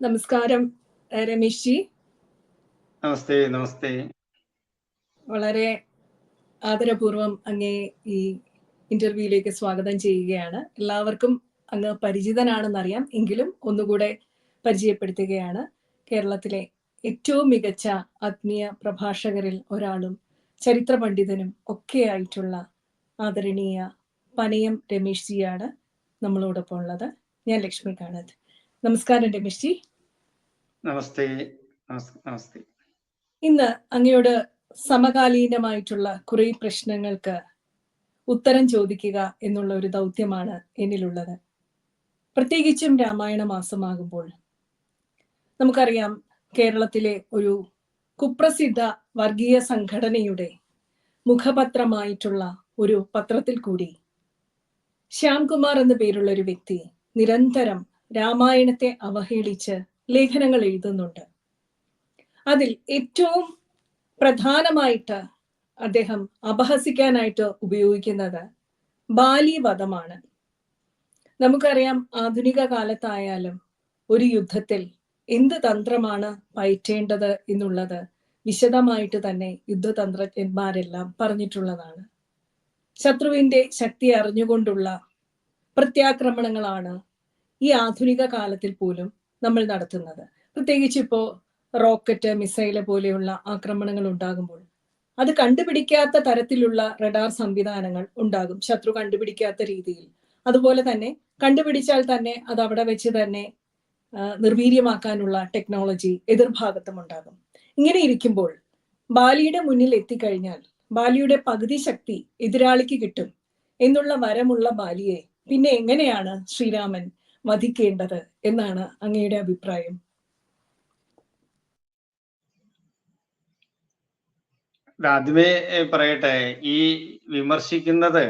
നമസ്കാരം രമേശ് ജി. നമസ്തേ നമസ്തേ. വളരെ ആദരപൂർവം അങ്ങേ ഈ ഇന്റർവ്യൂയിലേക്ക് സ്വാഗതം ചെയ്യുകയാണ്. എല്ലാവർക്കും അങ്ങ് പരിചിതനാണെന്നറിയാം, എങ്കിലും ഒന്നുകൂടെ പരിചയപ്പെടുത്തുകയാണ്. കേരളത്തിലെ ഏറ്റവും മികച്ച ആത്മീയ പ്രഭാഷകരിൽ ഒരാളും ചരിത്ര പണ്ഡിതനും ഒക്കെ ആയിട്ടുള്ള ആദരണീയ പനയം രമേശ് ജിയാണ് നമ്മളോടൊപ്പം ഉള്ളത്. ഞാൻ ലക്ഷ്മി കാണത്ത്. നമസ്കാരം രമേശ് ജി. നമസ്തേ നമസ്തേ. ഇന്ന് അങ്ങയോട് സമകാലീനമായിട്ടുള്ള കുറെ പ്രശ്നങ്ങൾക്ക് ഉത്തരം ചോദിക്കുക എന്നുള്ള ഒരു ദൗത്യമാണ് എന്നിലുള്ളത്. പ്രത്യേകിച്ചും രാമായണ മാസമാകുമ്പോൾ നമുക്കറിയാം, കേരളത്തിലെ ഒരു കുപ്രസിദ്ധ വർഗീയ സംഘടനയുടെ മുഖപത്രമായിട്ടുള്ള ഒരു പത്രത്തിൽ കൂടി ശ്യാംകുമാർ എന്ന പേരുള്ള ഒരു വ്യക്തി നിരന്തരം രാമായണത്തെ അവഹേളിച്ച് ലേഖനങ്ങൾ എഴുതുന്നുണ്ട്. അതിൽ ഏറ്റവും പ്രധാനമായിട്ട് അദ്ദേഹം അപഹസിക്കാനായിട്ട് ഉപയോഗിക്കുന്നത് ബാലിവധമാണ്. നമുക്കറിയാം, ആധുനിക കാലത്തായാലും ഒരു യുദ്ധത്തിൽ എന്ത് തന്ത്രമാണ് പയറ്റേണ്ടത് എന്നുള്ളത് വിശദമായിട്ട് തന്നെ യുദ്ധതന്ത്രജ്ഞന്മാരെല്ലാം പറഞ്ഞിട്ടുള്ളതാണ്. ശത്രുവിന്റെ ശക്തി അറിഞ്ഞുകൊണ്ടുള്ള പ്രത്യാക്രമണങ്ങളാണ് ഈ ആധുനിക കാലത്തിൽ പോലും നമ്മൾ നടത്തുന്നത്. പ്രത്യേകിച്ച് ഇപ്പോൾ റോക്കറ്റ്, മിസൈല് പോലെയുള്ള ആക്രമണങ്ങൾ ഉണ്ടാകുമ്പോൾ അത് കണ്ടുപിടിക്കാത്ത തരത്തിലുള്ള റഡാർ സംവിധാനങ്ങൾ ഉണ്ടാകും, ശത്രു കണ്ടുപിടിക്കാത്ത രീതിയിൽ. അതുപോലെ തന്നെ കണ്ടുപിടിച്ചാൽ തന്നെ അത് അവിടെ വെച്ച് തന്നെ നിർവീര്യമാക്കാനുള്ള ടെക്നോളജി എതിർഭാഗത്തും ഉണ്ടാകും. ഇങ്ങനെ ഇരിക്കുമ്പോൾ ബാലിയുടെ മുന്നിൽ എത്തിക്കഴിഞ്ഞാൽ ബാലിയുടെ പകുതി ശക്തി എതിരാളിക്ക് കിട്ടും എന്നുള്ള വരമുള്ള ബാലിയെ പിന്നെ എങ്ങനെയാണ് ശ്രീരാമൻ വധിക്കേണ്ടത് എന്നാണ് അങ്ങയുടെ അഭിപ്രായം? ആദ്യമേ പറയട്ടെ, ഈ വിമർശിക്കുന്നത്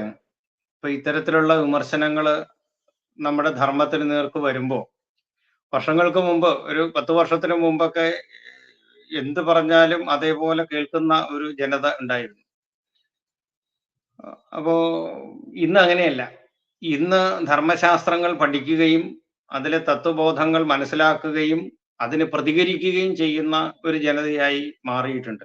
ഇപ്പൊ ഇത്തരത്തിലുള്ള വിമർശനങ്ങള് നമ്മുടെ ധർമ്മത്തിന് നേർക്ക് വരുമ്പോ, വർഷങ്ങൾക്ക് മുമ്പ്, ഒരു 10 വർഷത്തിന് മുമ്പൊക്കെ എന്ത് പറഞ്ഞാലും അതേപോലെ കേൾക്കുന്ന ഒരു ജനത ഉണ്ടായിരുന്നു. അപ്പോ ഇന്ന് അങ്ങനെയല്ല. ഇന്ന് ധർമ്മശാസ്ത്രങ്ങൾ പഠിക്കുകയും അതിലെ തത്വബോധങ്ങൾ മനസ്സിലാക്കുകയും അതിന് പ്രതികരിക്കുകയും ചെയ്യുന്ന ഒരു ജനതയായി മാറിയിട്ടുണ്ട്.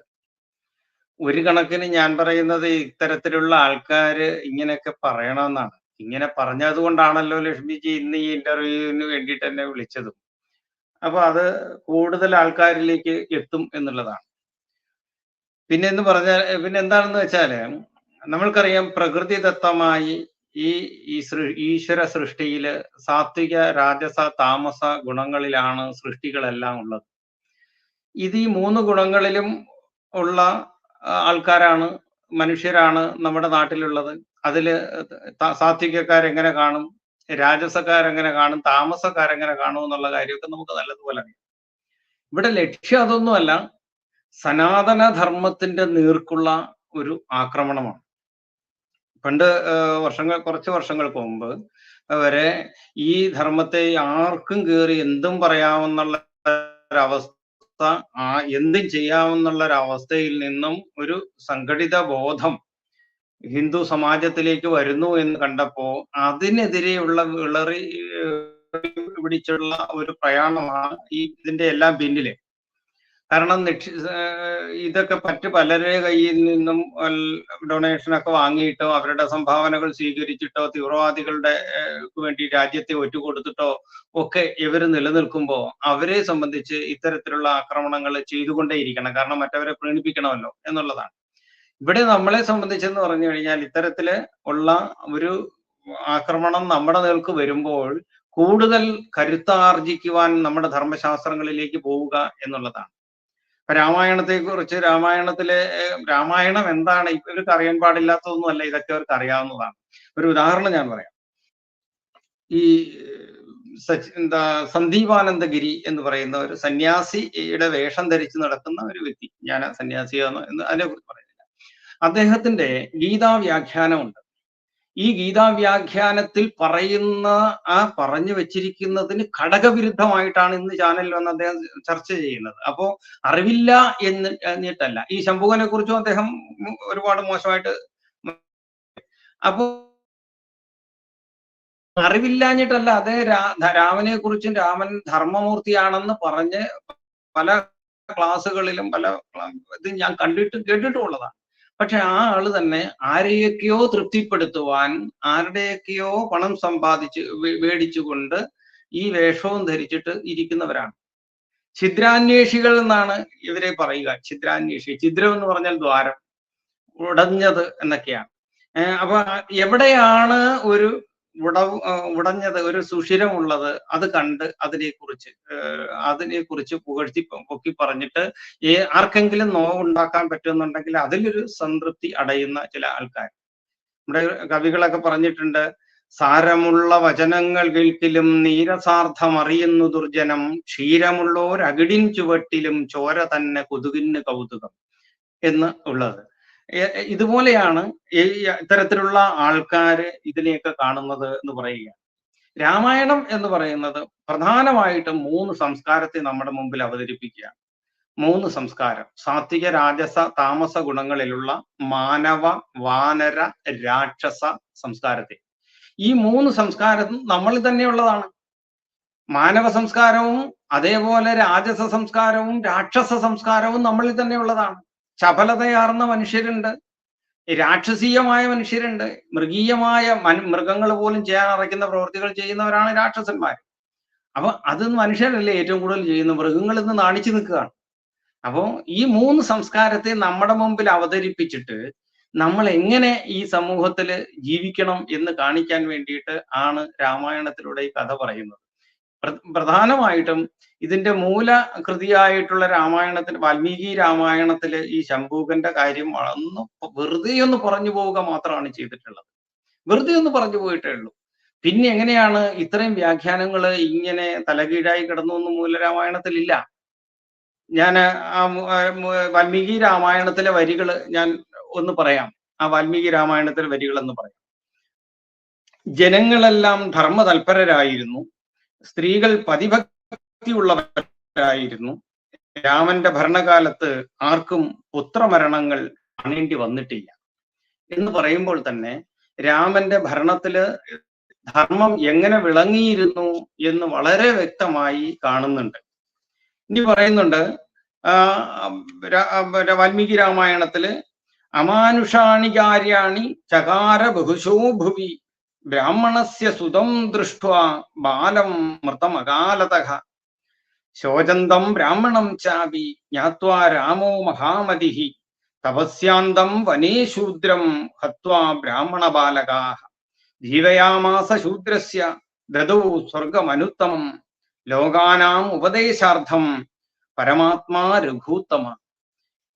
ഒരു കണക്കിന് ഞാൻ പറയുന്നത്, ഇത്തരത്തിലുള്ള ആൾക്കാര് ഇങ്ങനെയൊക്കെ പറയണമെന്നാണ്. ഇങ്ങനെ പറഞ്ഞത് കൊണ്ടാണല്ലോ ലക്ഷ്മിജി ഇന്ന് ഈ ഇന്റർവ്യൂവിന് വേണ്ടിയിട്ട് എന്നെ വിളിച്ചതും. അപ്പൊ അത് കൂടുതൽ ആൾക്കാരിലേക്ക് എത്തും എന്നുള്ളതാണ്. പിന്നെ എന്താണെന്ന് വെച്ചാല്, നമ്മൾക്കറിയാം, പ്രകൃതിദത്തമായി ഈ ഈശ്വര സൃഷ്ടിയില് സാത്വിക, രാജസ, താമസ ഗുണങ്ങളിലാണ് സൃഷ്ടികളെല്ലാം ഉള്ളത്. ഇത് ഈ 3 ഗുണങ്ങളിലും ഉള്ള ആൾക്കാരാണ്, മനുഷ്യരാണ് നമ്മുടെ നാട്ടിലുള്ളത്. അതില് സാത്വികക്കാരെങ്ങനെ കാണും, രാജസക്കാരെങ്ങനെ കാണും, താമസക്കാരെങ്ങനെ കാണും എന്നുള്ള കാര്യമൊക്കെ നമുക്ക് നല്ലതുപോലെ അറിയാം. ഇവിടെ ലക്ഷ്യം അതൊന്നുമല്ല, സനാതന ധർമ്മത്തിന്റെ നേർക്കുള്ള ഒരു ആക്രമണമാണ്. പണ്ട് കുറച്ച് വർഷങ്ങൾക്ക് മുമ്പ് വരെ ഈ ധർമ്മത്തെ ആർക്കും കയറി എന്തും പറയാമെന്നുള്ള ഒരവസ്ഥ, എന്തും ചെയ്യാമെന്നുള്ള ഒരവസ്ഥയിൽ നിന്നും ഒരു സംഘടിത ബോധം ഹിന്ദു സമാജത്തിലേക്ക് വരുന്നു എന്ന് കണ്ടപ്പോ അതിനെതിരെയുള്ള വിളറി പിടിച്ചുള്ള ഒരു പ്രയാണമാണ് ഇതിന്റെ എല്ലാം പിന്നില്. കാരണം ഇതൊക്കെ പലരുടെ കയ്യിൽ നിന്നും ഡൊണേഷനൊക്കെ വാങ്ങിയിട്ടോ അവരുടെ സംഭാവനകൾ സ്വീകരിച്ചിട്ടോ തീവ്രവാദികളുടെ വേണ്ടി രാജ്യത്തെ ഒറ്റുകൊടുത്തിട്ടോ ഒക്കെ ഇവർ നിലനിൽക്കുമ്പോൾ അവരെ സംബന്ധിച്ച് ഇത്തരത്തിലുള്ള ആക്രമണങ്ങൾ ചെയ്തുകൊണ്ടേയിരിക്കണം. കാരണം മറ്റവരെ പ്രീണിപ്പിക്കണമല്ലോ എന്നുള്ളതാണ്. ഇവിടെ നമ്മളെ സംബന്ധിച്ചെന്ന് പറഞ്ഞു കഴിഞ്ഞാൽ, ഇത്തരത്തില് ഉള്ള ഒരു ആക്രമണം നമ്മുടെ നേർക്ക് വരുമ്പോൾ കൂടുതൽ കരുത്താർജിക്കുവാൻ നമ്മുടെ ധർമ്മശാസ്ത്രങ്ങളിലേക്ക് പോവുക എന്നുള്ളതാണ്. രാമായണത്തെക്കുറിച്ച്, രാമായണം എന്താണ് ഇവർക്ക് അറിയാൻ പാടില്ലാത്തതൊന്നുമല്ല, ഇതൊക്കെ അവർക്ക് അറിയാവുന്നതാണ്. ഒരു ഉദാഹരണം ഞാൻ പറയാം. ഈ സന്ദീപാനന്ദഗിരി എന്ന് പറയുന്ന ഒരു സന്യാസിയുടെ വേഷം ധരിച്ച് നടക്കുന്ന ഒരു വ്യക്തി, ഞാൻ സന്യാസിയാണോ എന്ന് അതിനെക്കുറിച്ച് പറയുന്നില്ല. അദ്ദേഹത്തിന്റെ ഗീതാവ്യാഖ്യാനമുണ്ട്. ഈ ഗീതാവ്യാഖ്യാനത്തിൽ പറയുന്ന പറഞ്ഞു വെച്ചിരിക്കുന്നതിന് ഘടകവിരുദ്ധമായിട്ടാണ് ഇന്ന് ചാനലിൽ വന്ന് അദ്ദേഹം ചർച്ച ചെയ്യുന്നത്. അപ്പോ അറിവില്ല എന്നിട്ടല്ല. ഈ ശംഭുകനെ കുറിച്ചും അദ്ദേഹം ഒരുപാട് മോശമായിട്ട്. അപ്പോ അറിവില്ലാഞ്ഞിട്ടല്ല, അദ്ദേഹം രാമനെ കുറിച്ചും രാമൻ ധർമ്മമൂർത്തിയാണെന്ന് പറഞ്ഞ് പല ക്ലാസ്സുകളിലും പല ഇത് ഞാൻ കേട്ടിട്ടുള്ളതാണ്. പക്ഷെ ആ ആള് തന്നെ ആരെയൊക്കെയോ തൃപ്തിപ്പെടുത്തുവാൻ, ആരുടെയൊക്കെയോ പണം മേടിച്ചുകൊണ്ട് ഈ വേഷവും ധരിച്ചിട്ട് ഇരിക്കുന്നവരാണ്. ഛിദ്രാന്വേഷികൾ എന്നാണ് ഇവരെ പറയുക. ഛിദ്രം എന്ന് പറഞ്ഞാൽ ദ്വാരം, ഉടഞ്ഞത് എന്നൊക്കെയാണ്. അപ്പൊ എവിടെയാണ് ഒരു ഉടഞ്ഞത്, ഒരു സുഷിരമുള്ളത്, അത് കണ്ട് അതിനെക്കുറിച്ച് പൊക്കി പറഞ്ഞിട്ട് ആർക്കെങ്കിലും നോവുണ്ടാക്കാൻ പറ്റുന്നുണ്ടെങ്കിൽ അതിലൊരു സംതൃപ്തി അടയുന്ന ചില ആൾക്കാർ. നമ്മുടെ കവികളൊക്കെ പറഞ്ഞിട്ടുണ്ട്, സാരമുള്ള വചനങ്ങൾ കേൾക്കിലും നീരസാർത്ഥമറിയുന്നു ദുർജനം, ക്ഷീരമുള്ളോരകിടിൻ ചുവട്ടിലും ചോര തന്നെ കൊതുകിന് കൗതുകം എന്ന് ഉള്ളത്. ഇതുപോലെയാണ് ഇത്തരത്തിലുള്ള ആൾക്കാര് ഇതിനെയൊക്കെ കാണുന്നത് എന്ന് പറയുക. രാമായണം എന്ന് പറയുന്നത് പ്രധാനമായിട്ടും 3 സംസ്കാരത്തെ നമ്മുടെ മുമ്പിൽ അവതരിപ്പിക്കുക. 3 സംസ്കാരം, സാത്വിക, രാജസ, താമസ ഗുണങ്ങളിലുള്ള മാനവ, വാനര, രാക്ഷസ സംസ്കാരത്തെ. ഈ 3 സംസ്കാരവും നമ്മളിൽ തന്നെയുള്ളതാണ്. മാനവ സംസ്കാരവും അതേപോലെ രാജസ സംസ്കാരവും രാക്ഷസ സംസ്കാരവും നമ്മളിൽ തന്നെയുള്ളതാണ്. ചപലതയാർന്ന മനുഷ്യരുണ്ട്, രാക്ഷസീയമായ മനുഷ്യരുണ്ട്, മൃഗീയമായ മൃഗങ്ങൾ പോലും ചെയ്യാൻ അറയ്ക്കുന്ന പ്രവൃത്തികൾ ചെയ്യുന്നവരാണ് രാക്ഷസന്മാർ. അപ്പൊ അത് മനുഷ്യരല്ലേ ഏറ്റവും കൂടുതൽ ചെയ്യുന്നത്, മൃഗങ്ങളിൽ നിന്ന് നാണിച്ചു നിൽക്കുകയാണ്. അപ്പോൾ ഈ 3 സംസ്കാരത്തെ നമ്മുടെ മുമ്പിൽ അവതരിപ്പിച്ചിട്ട് നമ്മൾ എങ്ങനെ ഈ സമൂഹത്തിൽ ജീവിക്കണം എന്ന് കാണിക്കാൻ വേണ്ടിയിട്ട് ആണ് രാമായണത്തിലൂടെ ഈ കഥ പറയുന്നത്. പ്രധാനമായിട്ടും ഇതിന്റെ മൂലകൃതിയായിട്ടുള്ള വാൽമീകി രാമായണത്തില് ഈ ശംഭൂകന്റെ കാര്യം വെറുതെ ഒന്ന് പറഞ്ഞു പോവുക മാത്രമാണ് ചെയ്തിട്ടുള്ളത്. വെറുതെ ഒന്ന് പറഞ്ഞു പോയിട്ടേ ഉള്ളൂ. പിന്നെ എങ്ങനെയാണ് ഇത്രയും വ്യാഖ്യാനങ്ങൾ ഇങ്ങനെ തലകീഴായി കിടന്നു എന്ന് മൂലരാമായണത്തിലില്ല. ഞാൻ വാൽമീകി രാമായണത്തിലെ വരികൾ ഞാൻ ഒന്ന് പറയാം. ആ വാൽമീകി രാമായണത്തിലെ വരികൾ എന്ന് പറയാം. ജനങ്ങളെല്ലാം ധർമ്മതൽപരരായിരുന്നു, സ്ത്രീകൾ പതിഭക്തിയുള്ളവരായിരുന്നു. രാമന്റെ ഭരണകാലത്ത് ആർക്കും പുത്രമരണങ്ങൾ കാണേണ്ടി വന്നിട്ടില്ല എന്ന് പറയുമ്പോൾ തന്നെ രാമന്റെ ഭരണത്തില് ധർമ്മം എങ്ങനെ വിളങ്ങിയിരുന്നു എന്ന് വളരെ വ്യക്തമായി കാണുന്നുണ്ട്. ഇനി പറയുന്നുണ്ട് വാൽമീകി രാമായണത്തില്, അമാനുഷാണി കാര്യാണി ചകാര ബഹുശോ ഭുവി ബ്രാഹ്മണസ്യ സുതം ദൃഷ്ട്വാ ബാലം മൃതമകാലതഃ ശോചന്തം ബ്രാഹ്മണം ചാപി ജ്ഞാത്വാ രാമോ മഹാമതിഃ തപസ്യാന്തം വനേ ശൂദ്രം ഹത്വാ ബ്രാഹ്മണ ബാലകാഃ ജീവയാമാസ ശൂദ്രസ്യ ദദൗ സ്വർഗമനുത്തമം ലോകാനാം ഉപദേശാർത്ഥം പരമാത്മാ രഘൂത്തമ.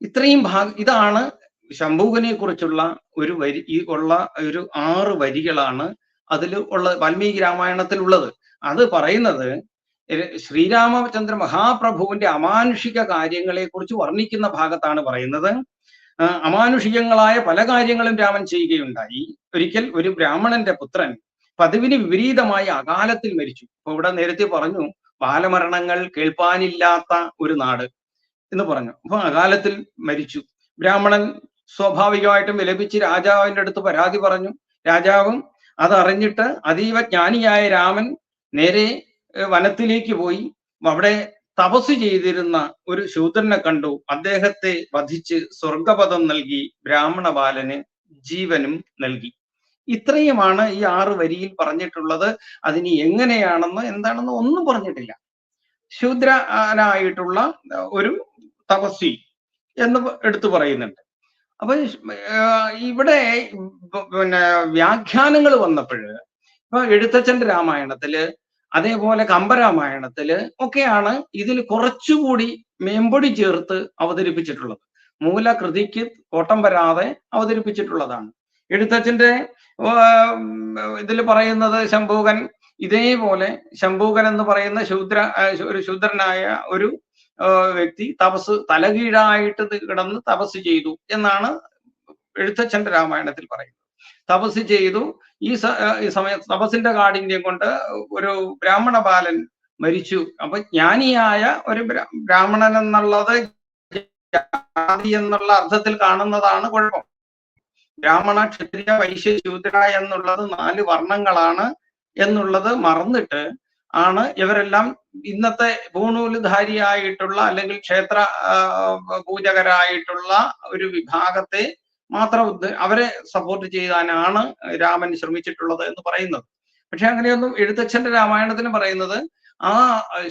ഇത്രയും ഇതാണ് ശംഭൂകനെ കുറിച്ചുള്ള ഒരു ഉള്ള ഒരു 6 വരികളാണ് അതിൽ ഉള്ള വാൽമീകി രാമായണത്തിൽ ഉള്ളത്. അത് പറയുന്നത് ശ്രീരാമചന്ദ്ര മഹാപ്രഭുവിന്റെ അമാനുഷിക കാര്യങ്ങളെ കുറിച്ച് വർണ്ണിക്കുന്ന ഭാഗത്താണ് പറയുന്നത്. അമാനുഷികങ്ങളായ പല കാര്യങ്ങളും രാമൻ ചെയ്യുകയുണ്ടായി. ഒരിക്കൽ ഒരു ബ്രാഹ്മണന്റെ പുത്രൻ പതിവിന് വിപരീതമായി അകാലത്തിൽ മരിച്ചു. അപ്പൊ ഇവിടെ നേരത്തെ പറഞ്ഞു ബാലമരണങ്ങൾ കേൾപ്പാനില്ലാത്ത ഒരു നാട് എന്ന് പറഞ്ഞു. അപ്പൊ അകാലത്തിൽ മരിച്ചു. ബ്രാഹ്മണൻ സ്വാഭാവികമായിട്ടും വിലപിച്ച് രാജാവിന്റെ അടുത്ത് പരാതി പറഞ്ഞു. രാജാവും അതറിഞ്ഞിട്ട് അതീവ ജ്ഞാനിയായ രാമൻ നേരെ വനത്തിലേക്ക് പോയി അവിടെ തപസ് ചെയ്തിരുന്ന ഒരു ശൂദ്രനെ കണ്ടു. അദ്ദേഹത്തെ വധിച്ച് സ്വർഗപദം നൽകി, ബ്രാഹ്മണ ബാലന് ജീവനും നൽകി. ഇത്രയുമാണ് ഈ 6 വരിയിൽ പറഞ്ഞിട്ടുള്ളത്. അതിനി എങ്ങനെയാണെന്ന് എന്താണെന്ന് ഒന്നും പറഞ്ഞിട്ടില്ല. ശൂദ്രനായിട്ടുള്ള ഒരു തപസ്വി എന്ന് എടുത്തു പറയുന്നുണ്ട്. അപ്പൊ ഇവിടെ പിന്നെ വ്യാഖ്യാനങ്ങൾ വന്നപ്പോഴ് ഇപ്പൊ എഴുത്തച്ഛന്റെ രാമായണത്തില് അതേപോലെ കമ്പരാമായണത്തില് ഒക്കെയാണ് ഇതിൽ കുറച്ചുകൂടി മേമ്പൊടി ചേർത്ത് അവതരിപ്പിച്ചിട്ടുള്ളത്. മൂലകൃതിക്ക് കോട്ടം വരാതെ അവതരിപ്പിച്ചിട്ടുള്ളതാണ്. എഴുത്തച്ഛന്റെ ഇതിൽ പറയുന്നത് ശംഭൂകൻ ഇതേപോലെ ശംഭൂകൻ എന്ന് പറയുന്ന ഒരു ശൂദ്രനായ ഒരു വ്യക്തി തലകീഴായിട്ട് കിടന്ന് തപസ് ചെയ്തു എന്നാണ് എഴുത്തച്ഛന്റെ രാമായണത്തിൽ പറയുന്നത്. തപസ് ചെയ്തു. ഈ സമയത്ത് തപസ്സിന്റെ കാഠിന്യം കൊണ്ട് ഒരു ബ്രാഹ്മണ ബാലൻ മരിച്ചു. അപ്പൊ ജ്ഞാനിയായ ഒരു ബ്രാഹ്മണൻ എന്നുള്ളത് ജാതി എന്നുള്ള അർത്ഥത്തിൽ കാണുന്നതാണ് കുഴപ്പം. ബ്രാഹ്മണ, ക്ഷത്രിയ, വൈശ്യ, ശൂദ്ര എന്നുള്ളത് 4 വർണ്ണങ്ങളാണ് എന്നുള്ളത് മറന്നിട്ട് ആണ് ഇവരെല്ലാം ഇന്നത്തെ പൂണൂലുധാരിയായിട്ടുള്ള അല്ലെങ്കിൽ ക്ഷേത്ര പൂജകരായിട്ടുള്ള ഒരു വിഭാഗത്തെ മാത്രം അവരെ സപ്പോർട്ട് ചെയ്യാനാണ് രാമൻ ശ്രമിച്ചിട്ടുള്ളത് എന്ന് പറയുന്നത്. പക്ഷെ അങ്ങനെയൊന്നും എഴുത്തച്ഛന്റെ രാമായണത്തിന് പറയുന്നത് ആ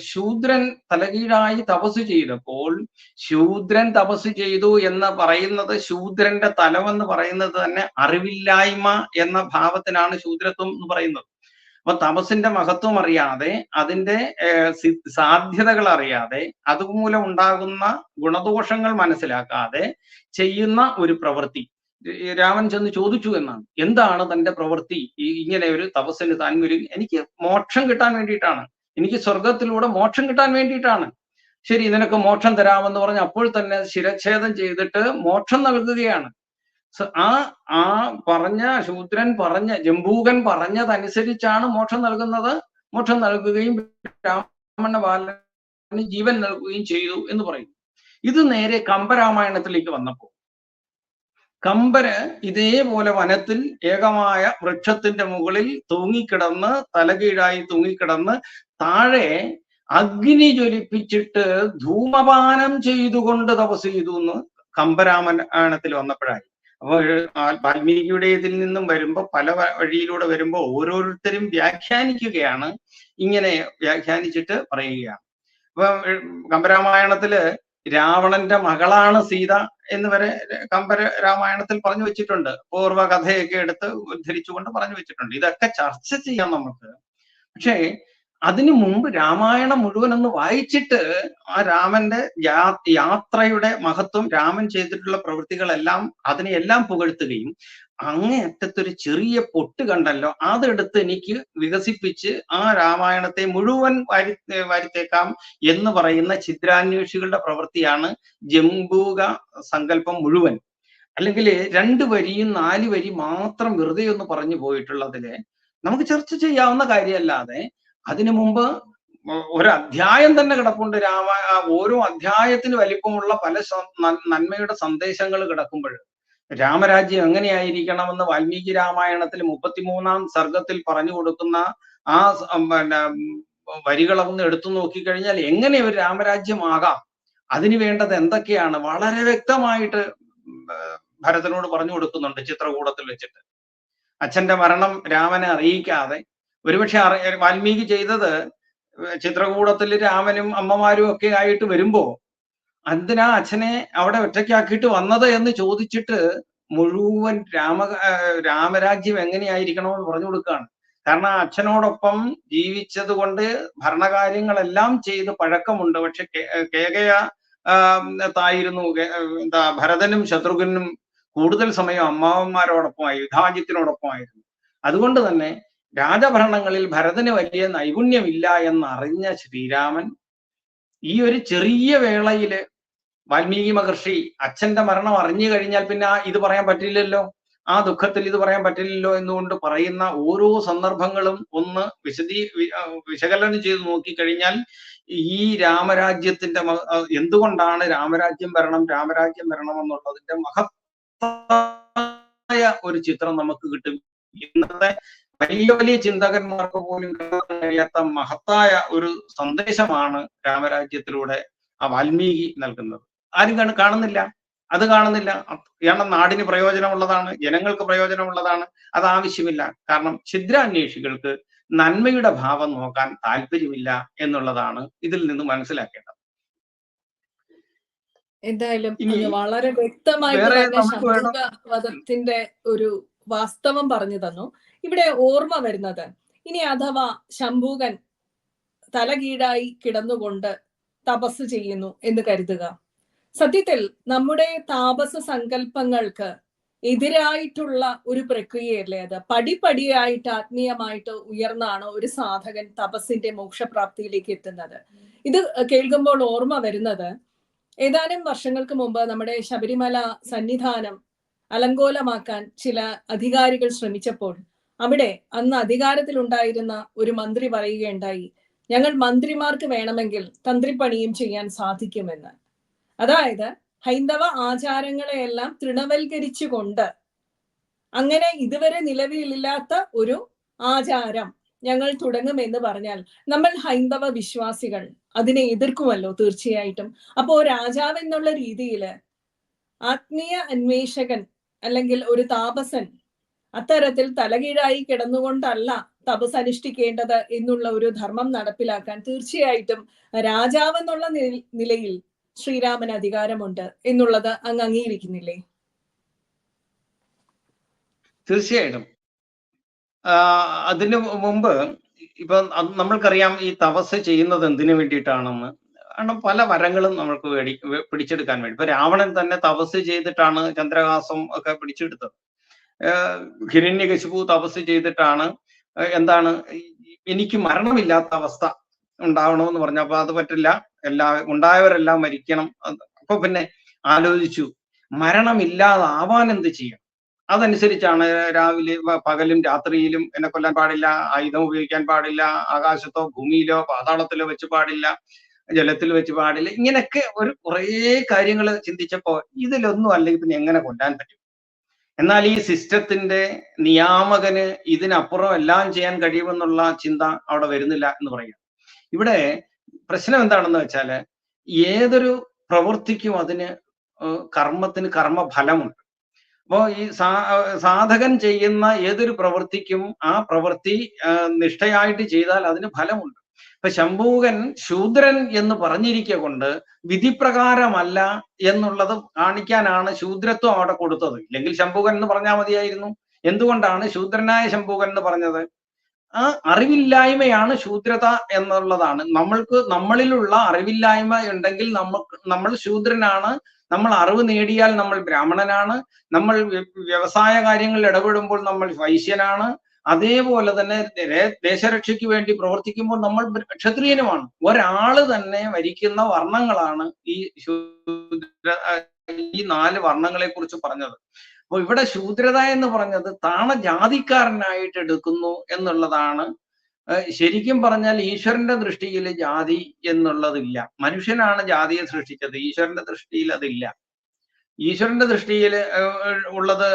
ശൂദ്രൻ തലകീഴായി തപസ് ചെയ്തപ്പോൾ ശൂദ്രൻ തപസ് ചെയ്തു എന്ന് പറയുന്നത് ശൂദ്രന്റെ തലമെന്ന് പറയുന്നത് തന്നെ അറിവില്ലായ്മ എന്ന ഭാവത്തിനാണ് ശൂദ്രത്വം എന്ന് പറയുന്നത്. അപ്പൊ തപസ്സിന്റെ മഹത്വം അറിയാതെ അതിന്റെ സാധ്യതകൾ അറിയാതെ അതുമൂലം ഉണ്ടാകുന്ന ഗുണദോഷങ്ങൾ മനസ്സിലാക്കാതെ ചെയ്യുന്ന ഒരു പ്രവൃത്തി. രാമൻ ചെന്ന് ചോദിച്ചു എന്നാണ്, എന്താണ് തന്റെ പ്രവൃത്തി? ഇങ്ങനെ ഒരു തപസ്സിന് താൻ എനിക്ക് മോക്ഷം കിട്ടാൻ വേണ്ടിയിട്ടാണ്, എനിക്ക് സ്വർഗത്തിലൂടെ മോക്ഷം കിട്ടാൻ വേണ്ടിയിട്ടാണ്. ശരി, നിനക്ക് മോക്ഷം തരാമെന്ന് പറഞ്ഞ് അപ്പോൾ തന്നെ ശിരച്ഛേദം ചെയ്തിട്ട് മോക്ഷം നൽകുകയാണ്. ആ പറഞ്ഞ ശൂദ്രൻ പറഞ്ഞ ജംബൂകൻ പറഞ്ഞതനുസരിച്ചാണ് മോക്ഷം നൽകുന്നത്. മോക്ഷം നൽകുകയും ബ്രാഹ്മണ ബാലന് ജീവൻ നൽകുകയും ചെയ്തു എന്ന് പറയും. ഇത് നേരെ കമ്പരാമായണത്തിലേക്ക് വന്നപ്പോൾ കമ്പര് ഇതേപോലെ വനത്തിൽ ഏകമായ വൃക്ഷത്തിന്റെ മുകളിൽ തൂങ്ങിക്കിടന്ന് തലകീഴായി തൂങ്ങിക്കിടന്ന് താഴെ അഗ്നി ജ്വലിപ്പിച്ചിട്ട് ധൂമപാനം ചെയ്തുകൊണ്ട് തപസ് ചെയ്തു എന്ന് കമ്പരാമായണത്തിൽ വന്നപ്പോഴായി. അപ്പോൾ വാൽമീകിയുടെ ഇതിൽ നിന്നും വരുമ്പോൾ പല വഴിയിലൂടെ വരുമ്പോൾ ഓരോരുത്തരും വ്യാഖ്യാനിക്കുകയാണ്, ഇങ്ങനെ വ്യാഖ്യാനിച്ചിട്ട് പറയുകയാണ്. അപ്പൊ കമ്പരാമായണത്തില് രാവണന്റെ മകളാണ് സീത എന്ന് വരെ കമ്പരാമായണത്തിൽ പറഞ്ഞു വെച്ചിട്ടുണ്ട്. പൂർവ്വ കഥയൊക്കെ എടുത്ത് ഉദ്ധരിച്ചുകൊണ്ട് പറഞ്ഞു വെച്ചിട്ടുണ്ട്. ഇതൊക്കെ ചർച്ച ചെയ്യാം നമുക്ക്. പക്ഷേ അതിനു മുമ്പ് രാമായണം മുഴുവൻ ഒന്ന് വായിച്ചിട്ട് ആ രാമന്റെ യാത്രയുടെ മഹത്വം, രാമൻ ചെയ്തിട്ടുള്ള പ്രവൃത്തികളെല്ലാം അതിനെയെല്ലാം പുകഴ്ത്തുകയും അങ്ങേയറ്റത്തൊരു ചെറിയ പൊട്ട് കണ്ടല്ലോ അതെടുത്ത് എനിക്ക് വികസിപ്പിച്ച് ആ രാമായണത്തെ മുഴുവൻ വാരിത്തേക്കാം എന്ന് പറയുന്ന ഛിദ്രാന്വേഷികളുടെ പ്രവൃത്തിയാണ് ജംബൂക സങ്കല്പം മുഴുവൻ. അല്ലെങ്കിൽ 2 വരിയും 4 വരി മാത്രം വെറുതെ ഒന്ന് പറഞ്ഞു പോയിട്ടുള്ളതില് നമുക്ക് ചർച്ച ചെയ്യാവുന്ന കാര്യമല്ലാതെ അതിനു മുമ്പ് ഒരു അധ്യായം തന്നെ കിടപ്പുണ്ട്. ഓരോ അധ്യായത്തിന് വലിപ്പമുള്ള പല നന്മയുടെ സന്ദേശങ്ങൾ കിടക്കുമ്പോൾ രാമരാജ്യം എങ്ങനെയായിരിക്കണമെന്ന് വാൽമീകി രാമായണത്തിൽ 33-ാം സർഗത്തിൽ പറഞ്ഞു കൊടുക്കുന്ന ആ വരികളൊന്ന് എടുത്തു നോക്കിക്കഴിഞ്ഞാൽ എങ്ങനെ ഒരു രാമരാജ്യമാകാം, അതിന് വേണ്ടത് എന്തൊക്കെയാണ് വളരെ വ്യക്തമായിട്ട് ഭരതനോട് പറഞ്ഞു കൊടുക്കുന്നുണ്ട്. ചിത്രകൂടത്തിൽ വെച്ചിട്ട് അച്ഛന്റെ മരണം രാമനെ അറിയിക്കാതെ, ഒരുപക്ഷെ വാൽമീകി ചെയ്തത് ചിത്രകൂടത്തിൽ രാമനും അമ്മമാരും ഒക്കെ ആയിട്ട് വരുമ്പോ എന്തിനാ അച്ഛനെ അവിടെ ഒറ്റയ്ക്കാക്കിയിട്ട് വന്നത് എന്ന് ചോദിച്ചിട്ട് മുഴുവൻ രാമരാജ്യം എങ്ങനെയായിരിക്കണമെന്ന് പറഞ്ഞു കൊടുക്കുകയാണ്. കാരണം അച്ഛനോടൊപ്പം ജീവിച്ചത് കൊണ്ട് ഭരണകാര്യങ്ങളെല്ലാം ചെയ്ത് പഴക്കമുണ്ട്. പക്ഷെ കേകയ തായിരുന്നു ഭരതനും ശത്രുഘ്നും കൂടുതൽ സമയം അമ്മാവന്മാരോടൊപ്പമായി, യുധാജിത്തിനോടൊപ്പമായിരുന്നു. അതുകൊണ്ട് തന്നെ രാജഭരണങ്ങളിൽ ഭരതന് വലിയ നൈപുണ്യമില്ല എന്നറിഞ്ഞ ശ്രീരാമൻ ഈ ഒരു ചെറിയ വേളയില് വാൽമീകി മഹർഷി അച്ഛന്റെ മരണം അറിഞ്ഞു കഴിഞ്ഞാൽ പിന്നെ ഇത് പറയാൻ പറ്റില്ലല്ലോ, ആ ദുഃഖത്തിൽ ഇത് പറയാൻ പറ്റില്ലല്ലോ എന്നുകൊണ്ട് പറയുന്ന ഓരോ സന്ദർഭങ്ങളും ഒന്ന് വിശകലനം ചെയ്ത് നോക്കിക്കഴിഞ്ഞാൽ ഈ രാമരാജ്യത്തിന്റെ എന്തുകൊണ്ടാണ് രാമരാജ്യം വരണം എന്നുള്ളതിന്റെ മഹത്തായ ഒരു ചിത്രം നമുക്ക് കിട്ടും. ഇന്നത്തെ വലിയ ചിന്തകന്മാർക്ക് പോലും കഴിയാത്ത മഹത്തായ ഒരു സന്ദേശമാണ് രാമരാജ്യത്തിലൂടെ ആ വാൽമീകി നൽകുന്നത്. ആരും കാണുന്നില്ല, അത് കാണുന്നില്ല. കാരണം നാടിന് പ്രയോജനമുള്ളതാണ്, ജനങ്ങൾക്ക് പ്രയോജനമുള്ളതാണ്, അത് ആവശ്യമില്ല. കാരണം ഛിദ്രാന്വേഷികൾക്ക് നന്മയുടെ ഭാവം നോക്കാൻ താല്പര്യമില്ല എന്നുള്ളതാണ് ഇതിൽ നിന്ന് മനസ്സിലാക്കേണ്ടത്. എന്തായാലും വളരെ വ്യക്തമായിട്ട് തന്നെ ശംഭുക വധത്തിന്റെ ഒരു വാസ്തവം പറഞ്ഞു തന്നു. ഇവിടെ ഓർമ്മ വരുന്നത്, ഇനി അഥവാ ശംഭൂകൻ തലകീഴായി കിടന്നുകൊണ്ട് തപസ് ചെയ്യുന്നു എന്ന് കരുതുക. സത്യത്തിൽ നമ്മുടെ താപസ സങ്കല്പങ്ങൾക്ക് എതിരായിട്ടുള്ള ഒരു പ്രക്രിയയല്ലേ അത്? പടിപടിയായിട്ട് ആത്മീയമായിട്ട് ഉയർന്നാണ് ഒരു സാധകൻ തപസ്സിന്റെ മോക്ഷപ്രാപ്തിയിലേക്ക് എത്തുന്നത്. ഇത് കേൾക്കുമ്പോൾ ഓർമ്മ വരുന്നത്, ഏതാനും വർഷങ്ങൾക്ക് മുമ്പ് നമ്മുടെ ശബരിമല സന്നിധാനം അലങ്കോലമാക്കാൻ ചില അധികാരികൾ ശ്രമിച്ചപ്പോൾ അവിടെ അന്ന് അധികാരത്തിലുണ്ടായിരുന്ന ഒരു മന്ത്രി പറയുകയുണ്ടായി, ഞങ്ങൾ മന്ത്രിമാർക്ക് വേണമെങ്കിൽ തന്ത്രിപ്പണിയും ചെയ്യാൻ സാധിക്കുമെന്ന്. അതായത് ഹൈന്ദവ ആചാരങ്ങളെയെല്ലാം തൃണവൽക്കരിച്ചുകൊണ്ട് അങ്ങനെ ഇതുവരെ നിലവിലില്ലാത്ത ഒരു ആചാരം ഞങ്ങൾ തുടങ്ങുമെന്ന് പറഞ്ഞാൽ നമ്മൾ ഹൈന്ദവ വിശ്വാസികൾ അതിനെ എതിർക്കുമല്ലോ തീർച്ചയായിട്ടും. അപ്പോ രാജാവ് എന്നുള്ള രീതിയിൽ ആത്മീയ അന്വേഷകൻ അല്ലെങ്കിൽ ഒരു താപസൻ അത്തരത്തിൽ തലകീഴായി കിടന്നുകൊണ്ടല്ല തപസ് അനുഷ്ഠിക്കേണ്ടത് എന്നുള്ള ഒരു ധർമ്മം നടപ്പിലാക്കാൻ തീർച്ചയായിട്ടും രാജാവ് എന്നുള്ള നിലയിൽ ശ്രീരാമന് അധികാരമുണ്ട് എന്നുള്ളത് അങ്ങ് അംഗീകരിക്കുന്നില്ലേ? തീർച്ചയായിട്ടും. അതിനു മുമ്പ് ഇപ്പൊ നമ്മൾക്കറിയാം ഈ തപസ് ചെയ്യുന്നത് എന്തിനു വേണ്ടിയിട്ടാണെന്ന്. കാരണം പല വരങ്ങളും നമ്മൾക്ക് പിടിച്ചെടുക്കാൻ വേണ്ടി. ഇപ്പൊ രാവണൻ തന്നെ തപസ് ചെയ്തിട്ടാണ് ചന്ദ്രഹാസം ഒക്കെ പിടിച്ചെടുത്തത്. ഹിരണ്യകശിപു തപസ് ചെയ്തിട്ടാണ് എന്താണ് എനിക്ക് മരണമില്ലാത്ത അവസ്ഥ ഉണ്ടാവണമെന്ന് പറഞ്ഞു. അപ്പൊ അത് പറ്റില്ല, ഉണ്ടായവരെല്ലാം മരിക്കണം. അപ്പൊ പിന്നെ ആലോചിച്ചു മരണമില്ലാതാവാൻ എന്ത് ചെയ്യണം. അതനുസരിച്ചാണ് രാവിലെ പകലും രാത്രിയിലും എന്നെ കൊല്ലാൻ പാടില്ല, ആയുധം ഉപയോഗിക്കാൻ പാടില്ല, ആകാശത്തോ ഭൂമിയിലോ പാതാളത്തിലോ വെച്ച് പാടില്ല, ജലത്തിൽ വെച്ച് പാടില്ല, ഇങ്ങനെയൊക്കെ കുറേ കാര്യങ്ങൾ ചിന്തിച്ചപ്പോ ഇതിലൊന്നും അല്ലെങ്കിൽ പിന്നെ എങ്ങനെ കൊല്ലാൻ പറ്റും? എന്നാൽ ഈ സിസ്റ്റത്തിന്റെ നിയാമകന് ഇതിനപ്പുറം എല്ലാം ചെയ്യാൻ കഴിയുമെന്നുള്ള ചിന്ത അവിടെ വരുന്നില്ല എന്ന് പറയാം. ഇവിടെ പ്രശ്നം എന്താണെന്ന് വെച്ചാല് ഏതൊരു പ്രവൃത്തിക്കും അതിന് കർമ്മത്തിന് കർമ്മഫലമുണ്ട്. അപ്പോ ഈ സാധകൻ ചെയ്യുന്ന ഏതൊരു പ്രവൃത്തിക്കും ആ പ്രവൃത്തി നിഷ്ഠയായിട്ട് ചെയ്താൽ അതിന് ഫലമുണ്ട്. ഇപ്പൊ ശംഭൂകൻ ശൂദ്രൻ എന്ന് പറഞ്ഞിരിക്കെ കൊണ്ട് വിധിപ്രകാരമല്ല എന്നുള്ളത് കാണിക്കാനാണ് ശൂദ്രത്വം അവിടെ കൊടുത്തത്. ഇല്ലെങ്കിൽ ശംഭൂകൻ എന്ന് പറഞ്ഞാൽ മതിയായിരുന്നു. എന്തുകൊണ്ടാണ് ശൂദ്രനായ ശംഭൂകൻ എന്ന് പറഞ്ഞത്? ആ അറിവില്ലായ്മയാണ് ശൂദ്രത എന്നുള്ളതാണ്. നമ്മളിലുള്ള അറിവില്ലായ്മ ഉണ്ടെങ്കിൽ നമ്മൾ ശൂദ്രനാണ്. നമ്മൾ അറിവ് നേടിയാൽ നമ്മൾ ബ്രാഹ്മണനാണ്. നമ്മൾ വ്യവസായ കാര്യങ്ങളിൽ ഇടപെടുമ്പോൾ നമ്മൾ വൈശ്യനാണ്. അതേപോലെ തന്നെ ദേശരക്ഷയ്ക്ക് വേണ്ടി പ്രവർത്തിക്കുമ്പോൾ നമ്മൾ ക്ഷത്രിയനുമാണ്. ഒരാള് തന്നെ വരിക്കുന്ന വർണ്ണങ്ങളാണ് ഈ 4 വർണ്ണങ്ങളെ കുറിച്ച് പറഞ്ഞത്. അപ്പൊ ഇവിടെ ശൂദ്രത എന്ന് പറഞ്ഞത് ജാതിക്കാരനായിട്ട് എടുക്കുന്നു എന്നുള്ളതാണ്. ശരിക്കും പറഞ്ഞാൽ ഈശ്വരന്റെ ദൃഷ്ടിയിൽ ജാതി എന്നുള്ളതില്ല. മനുഷ്യനാണ് ജാതിയെ സൃഷ്ടിച്ചത്, ഈശ്വരന്റെ ദൃഷ്ടിയിൽ അതില്ല. ഈശ്വരന്റെ ദൃഷ്ടിയിൽ ഉള്ളത്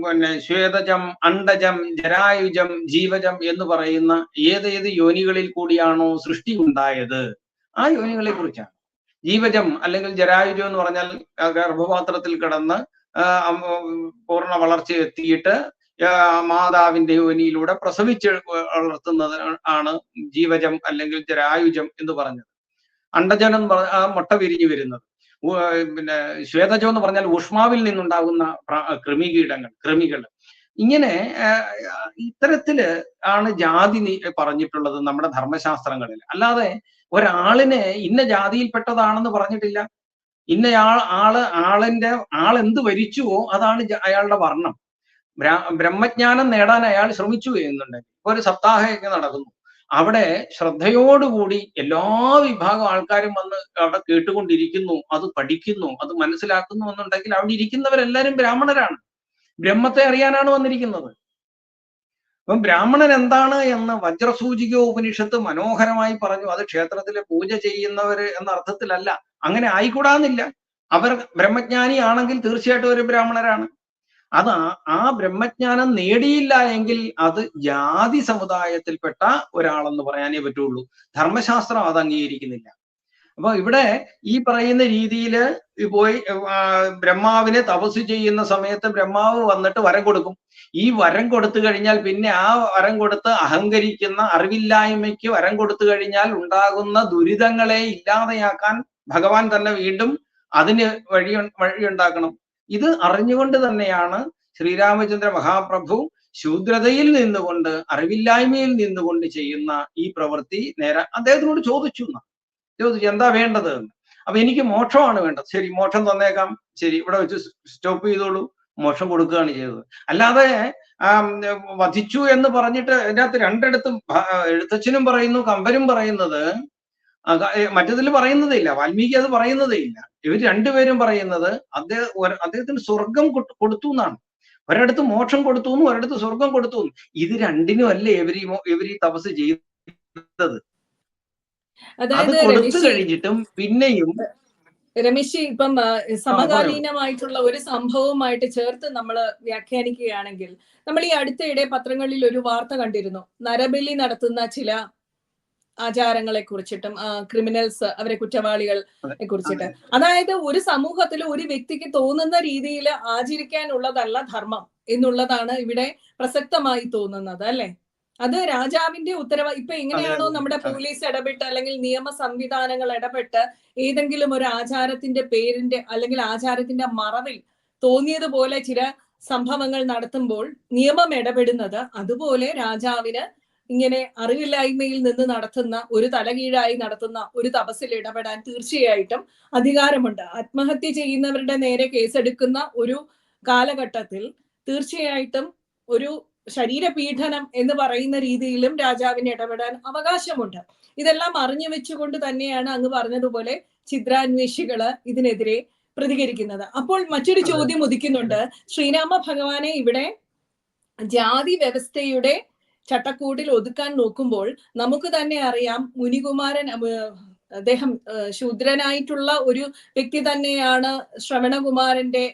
പിന്നെ ശ്വേതജം, അണ്ടജം, ജരായുജം, ജീവജം എന്ന് പറയുന്ന ഏതേത് യോനികളിൽ കൂടിയാണോ സൃഷ്ടി ഉണ്ടായത് ആ യോനികളെ കുറിച്ചാണ്. ജീവജം അല്ലെങ്കിൽ ജരായുജം എന്ന് പറഞ്ഞാൽ ഗർഭപാത്രത്തിൽ കിടന്ന് പൂർണ്ണ വളർച്ച എത്തിയിട്ട് മാതാവിന്റെ യോനിയിലൂടെ പ്രസവിച്ച് വളർത്തുന്നത് ആണ് ജീവജം അല്ലെങ്കിൽ ജരായുജം എന്ന് പറഞ്ഞത്. അണ്ടജനം മുട്ട വിരിഞ്ഞു വരുന്നത്. പിന്നെ ശ്വേതജം എന്ന് പറഞ്ഞാൽ ഊഷ്മാവിൽ നിന്നുണ്ടാകുന്ന കൃമികൾ. ഇങ്ങനെ ഇത്തരത്തില് ആണ് ജാതി പറഞ്ഞിട്ടുള്ളത് നമ്മുടെ ധർമ്മശാസ്ത്രങ്ങളിൽ. അല്ലാതെ ഒരാളിനെ ഇന്ന ജാതിയിൽപ്പെട്ടതാണെന്ന് പറഞ്ഞിട്ടില്ല. ഇന്ന ആളെന്ത് വരിച്ചുവോ അതാണ് അയാളുടെ വർണ്ണം. ബ്രഹ്മജ്ഞാനം നേടാൻ അയാൾ ശ്രമിച്ചു എന്നുണ്ടെങ്കിൽ ഇപ്പൊ ഒരു സപ്താഹയൊക്കെ നടക്കുന്നു, അവിടെ ശ്രദ്ധയോടുകൂടി എല്ലാ വിഭാഗം ആൾക്കാരും വന്ന് അവിടെ കേട്ടുകൊണ്ടിരിക്കുന്നു, അത് പഠിക്കുന്നു, അത് മനസ്സിലാക്കുന്നു എന്നുണ്ടെങ്കിൽ അവിടെ ഇരിക്കുന്നവരെല്ലാരും ബ്രാഹ്മണരാണ്. ബ്രഹ്മത്തെ അറിയാനാണ് വന്നിരിക്കുന്നത്. അപ്പം ബ്രാഹ്മണൻ എന്താണ് എന്ന് വജ്രസൂചിക ഉപനിഷത്ത് മനോഹരമായി പറഞ്ഞു. അത് ക്ഷേത്രത്തിലെ പൂജ ചെയ്യുന്നവര് എന്ന അർത്ഥത്തിലല്ല. അങ്ങനെ ആയിക്കൂടാന്നില്ല. അവർ ബ്രഹ്മജ്ഞാനി ആണെങ്കിൽ തീർച്ചയായിട്ടും ഒരു ബ്രാഹ്മണരാണ്. അത് ആ ബ്രഹ്മജ്ഞാനം നേടിയില്ല എങ്കിൽ അത് ജാതി സമുദായത്തിൽപ്പെട്ട ഒരാളെന്ന് പറയാനേ പറ്റുള്ളൂ. ധർമ്മശാസ്ത്രം അത് അംഗീകരിക്കുന്നില്ല. അപ്പൊ ഇവിടെ ഈ പറയുന്ന രീതിയിൽ പോയി ബ്രഹ്മാവിനെ തപസ് ചെയ്യുന്ന സമയത്ത് ബ്രഹ്മാവ് വന്നിട്ട് വരം കൊടുക്കും. ഈ വരം കൊടുത്തു കഴിഞ്ഞാൽ പിന്നെ ആ വരം കൊടുത്ത് അഹങ്കരിക്കുന്ന അറിവില്ലായ്മയ്ക്ക് വരം കൊടുത്തു കഴിഞ്ഞാൽ ഉണ്ടാകുന്ന ദുരിതങ്ങളെ ഇല്ലാതെയാക്കാൻ ഭഗവാൻ തന്നെ വീണ്ടും അതിന് വഴിയുണ്ടാക്കണം. ഇത് അറിഞ്ഞുകൊണ്ട് തന്നെയാണ് ശ്രീരാമചന്ദ്ര മഹാപ്രഭു ശൂദ്രതയിൽ നിന്നുകൊണ്ട് അറിവില്ലായ്മയിൽ നിന്നുകൊണ്ട് ചെയ്യുന്ന ഈ പ്രവൃത്തി നേരെ അദ്ദേഹത്തിനോട് ചോദിച്ചു എന്താ വേണ്ടത് എന്ന്. അപ്പൊ എനിക്ക് മോക്ഷമാണ് വേണ്ടത്. ശരി, മോക്ഷം തന്നേക്കാം, ശരി ഇവിടെ വെച്ച് സ്റ്റോപ്പ് ചെയ്തോളൂ, മോക്ഷം കൊടുക്കുകയാണ് ചെയ്തത്. അല്ലാതെ വധിച്ചു എന്ന് പറഞ്ഞിട്ട് അതിനകത്ത് രണ്ടിടത്തും എഴുത്തച്ഛനും പറയുന്നു, കമ്പനും പറയുന്നത് മറ്റതിൽ പറയുന്നതേ ഇല്ല, വാൽമീകി അത് പറയുന്നതേ ഇല്ല. ഇവർ രണ്ടുപേരും പറയുന്നത് അദ്ദേഹത്തിന് സ്വർഗം കൊടുത്തു എന്നാണ്. ഒരിടത്ത് മോക്ഷം കൊടുത്തു എന്നും ഒരിടത്ത് സ്വർഗം കൊടുത്തു എന്നും. ഇത് രണ്ടിനും അല്ലേ ഇവർ ഈ തപസ് ചെയ്തത്. അത് കൊടുത്തു കഴിഞ്ഞിട്ടും പിന്നെയും രമേശ് ഇപ്പം പറഞ്ഞോളൂ. സമകാലീനമായിട്ടുള്ള ഒരു സംഭവവുമായിട്ട് ചേർത്ത് നമ്മൾ വ്യാഖ്യാനിക്കുകയാണെങ്കിൽ, നമ്മൾ ഈ അടുത്തയിടെ പത്രങ്ങളിൽ ഒരു വാർത്ത കണ്ടിരുന്നു. നരബലി നടത്തുന്ന ചില ആചാരങ്ങളെ കുറിച്ചിട്ടും ക്രിമിനൽസ്, അവരെ കുറ്റവാളികളെ കുറിച്ചിട്ട്. അതായത് ഒരു സമൂഹത്തിൽ ഒരു വ്യക്തിക്ക് തോന്നുന്ന രീതിയിൽ ആചരിക്കാനുള്ളതല്ല ധർമ്മം എന്നുള്ളതാണ് ഇവിടെ പ്രസക്തമായി തോന്നുന്നത്, അല്ലെ? അത് രാജാവിന്റെ ഉത്തരവാദിത്വം. ഇപ്പൊ എങ്ങനെയാണോ നമ്മുടെ പോലീസ് ഇടപെട്ട് അല്ലെങ്കിൽ നിയമ സംവിധാനങ്ങൾ ഇടപെട്ട് ഏതെങ്കിലും ഒരു ആചാരത്തിന്റെ പേരിന്റെ അല്ലെങ്കിൽ ആചാരത്തിന്റെ മറവിൽ തോന്നിയതുപോലെ ചില സംഭവങ്ങൾ നടത്തുമ്പോൾ നിയമം ഇടപെടുന്നത്, അതുപോലെ രാജാവിന് ഇങ്ങനെ അറിവില്ലായ്മയിൽ നിന്ന് നടത്തുന്ന ഒരു തലകീഴായി നടത്തുന്ന ഒരു തപസ്സിൽ ഇടപെടാൻ തീർച്ചയായിട്ടും അധികാരമുണ്ട്. ആത്മഹത്യ ചെയ്യുന്നവരുടെ നേരെ കേസെടുക്കുന്ന ഒരു കാലഘട്ടത്തിൽ തീർച്ചയായിട്ടും ഒരു ശരീരപീഡനം എന്ന് പറയുന്ന രീതിയിലും രാജാവിന് ഇടപെടാൻ അവകാശമുണ്ട്. ഇതെല്ലാം അറിഞ്ഞു വെച്ചുകൊണ്ട് തന്നെയാണ് അങ്ങ് പറഞ്ഞതുപോലെ ഛിദ്രാന്വേഷികള് ഇതിനെതിരെ പ്രതികരിക്കുന്നത്. അപ്പോൾ മറ്റൊരു ചോദ്യം ഉദിക്കുന്നുണ്ട്. ശ്രീരാമ ഭഗവാനെ ഇവിടെ ജാതി വ്യവസ്ഥയുടെ ചട്ടക്കൂടിൽ ഒതുക്കാൻ നോക്കുമ്പോൾ നമുക്ക് തന്നെ അറിയാം, മുനികുമാരൻ അദ്ദേഹം ശൂദ്രനായിട്ടുള്ള ഒരു വ്യക്തി തന്നെയാണ് ശ്രവണകുമാരന്റെ